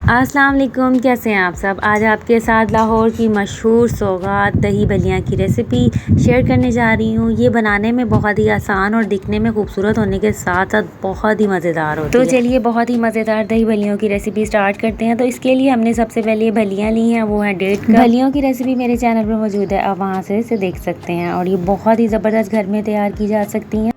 अस्सलाम वालेकुम, कैसे हैं आप सब। आज आपके साथ लाहौर की मशहूर सौगात दही बल्लियाँ की रेसिपी शेयर करने जा रही हूँ। ये बनाने में बहुत ही आसान और दिखने में खूबसूरत होने के साथ साथ बहुत ही मज़ेदार होती है। तो चलिए बहुत ही मज़ेदार दही बल्लियों की रेसिपी स्टार्ट करते हैं। तो इसके लिए हमने सबसे पहले ये बल्लियाँ ली हैं, वो है 1.5 कप। बल्लियों की रेसिपी मेरे चैनल पर मौजूद है, आप वहाँ से इसे देख सकते हैं और ये बहुत ही ज़बरदस्त घर में तैयार की जा सकती हैं।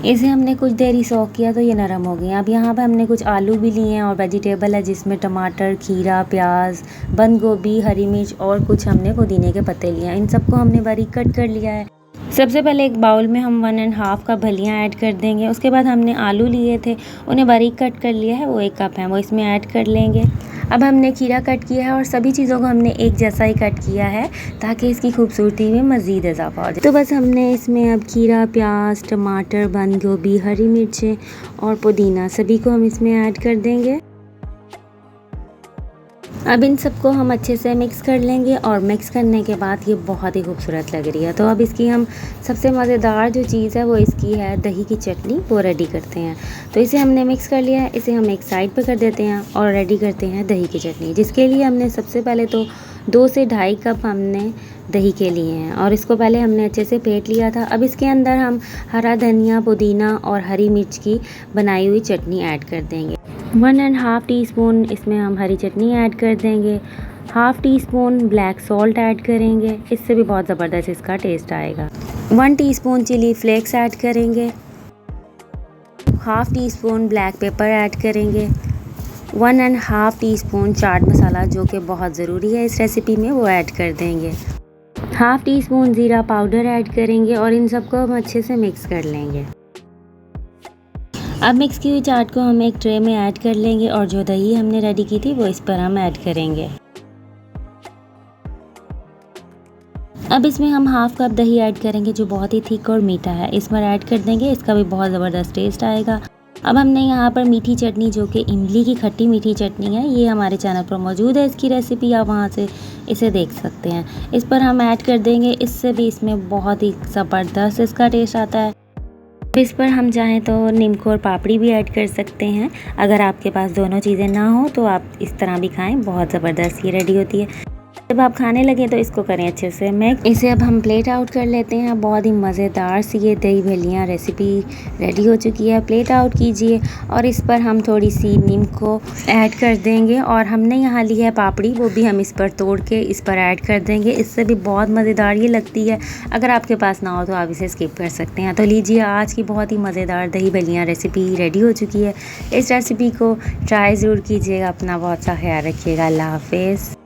इसे हमने कुछ देर ही सोक किया तो ये नरम हो गई। अब यहाँ पे हमने कुछ आलू भी लिए हैं और वेजिटेबल है जिसमें टमाटर, खीरा, प्याज, बंद गोभी, हरी मिर्च और कुछ हमने पुदीने के पत्ते लिए हैं। इन सबको हमने बारीक कट कर लिया है। सबसे पहले एक बाउल में हम 1.5 कप फलियाँ ऐड कर देंगे। उसके बाद हमने आलू लिए थे, उन्हें बारीक कट कर लिया है, वो 1 कप है, वो इसमें ऐड कर लेंगे। अब हमने खीरा कट किया है और सभी चीज़ों को हमने एक जैसा ही कट किया है ताकि इसकी खूबसूरती में मज़ीद इजाफा हो जाए। तो बस हमने इसमें अब खीरा, प्याज, टमाटर, बंद गोभी, हरी मिर्चें और पुदीना सभी को हम इसमें ऐड कर देंगे। अब इन सबको हम अच्छे से मिक्स कर लेंगे और मिक्स करने के बाद ये बहुत ही खूबसूरत लग रही है। तो अब इसकी हम सबसे मज़ेदार जो चीज़ है वो इसकी है दही की चटनी, वो रेडी करते हैं। तो इसे हमने मिक्स कर लिया है, इसे हम एक साइड पे कर देते हैं और रेडी करते हैं दही की चटनी, जिसके लिए हमने सबसे पहले तो 2 से 2.5 कप हमने दही के लिए हैं और इसको पहले हमने अच्छे से फेंट लिया था। अब इसके अंदर हम हरा धनिया, पुदीना और हरी मिर्च की बनाई हुई चटनी ऐड कर देंगे। 1.5 टीस्पून इसमें हम हरी चटनी ऐड कर देंगे। Half tea spoon black salt add करेंगे, इससे भी बहुत ज़बरदस्त इसका टेस्ट आएगा। 1 टीस्पून चिली फ्लेक्स ऐड करेंगे। Half tea spoon black pepper add करेंगे। 1.5 टीस्पून चाट मसाला, जो कि बहुत ज़रूरी है इस रेसिपी में, वो ऐड कर देंगे। हाफ़ टी स्पून ज़ीरा पाउडर ऐड करेंगे और इन सबको हम अच्छे से मिक्स कर लेंगे। अब मिक्स की हुई चाट को हम एक ट्रे में ऐड कर लेंगे और जो दही हमने रेडी की थी वो इस पर हम ऐड करेंगे। अब इसमें हम हाफ़ कप दही ऐड करेंगे जो बहुत ही थिक और मीठा है, इस पर ऐड कर देंगे, इसका भी बहुत ज़बरदस्त टेस्ट आएगा। अब हमने यहाँ पर मीठी चटनी, जो कि इमली की खट्टी मीठी चटनी है, ये हमारे चैनल पर मौजूद है, इसकी रेसिपी आप वहाँ से इसे देख सकते हैं, इस पर हम ऐड कर देंगे। इससे भी इसमें बहुत ही ज़बरदस्त इसका टेस्ट आता है। इस पर हम चाहें तो नीमखोर पापड़ी भी ऐड कर सकते हैं। अगर आपके पास दोनों चीज़ें ना हो तो आप इस तरह भी खाएं, बहुत ज़बरदस्त ये रेडी होती है। जब आप खाने लगे तो इसको करें अच्छे से मिक्स। इसे अब हम प्लेट आउट कर लेते हैं। बहुत ही मज़ेदार सी ये दही बल्लियाँ रेसिपी रेडी हो चुकी है। प्लेट आउट कीजिए और इस पर हम थोड़ी सी नीम को ऐड कर देंगे और हमने यहाँ ली है पापड़ी, वो भी हम इस पर तोड़ के इस पर ऐड कर देंगे, इससे भी बहुत मज़ेदार ये लगती है। अगर आपके पास ना हो तो आप इसे स्किप कर सकते हैं। तो लीजिए, आज की बहुत ही मज़ेदार दही बल्लियाँ रेसिपी रेडी हो चुकी है। इस रेसिपी को ट्राई ज़रूर कीजिएगा। अपना बहुत सा ख्याल रखिएगा। अल्लाह हाफ़िज़।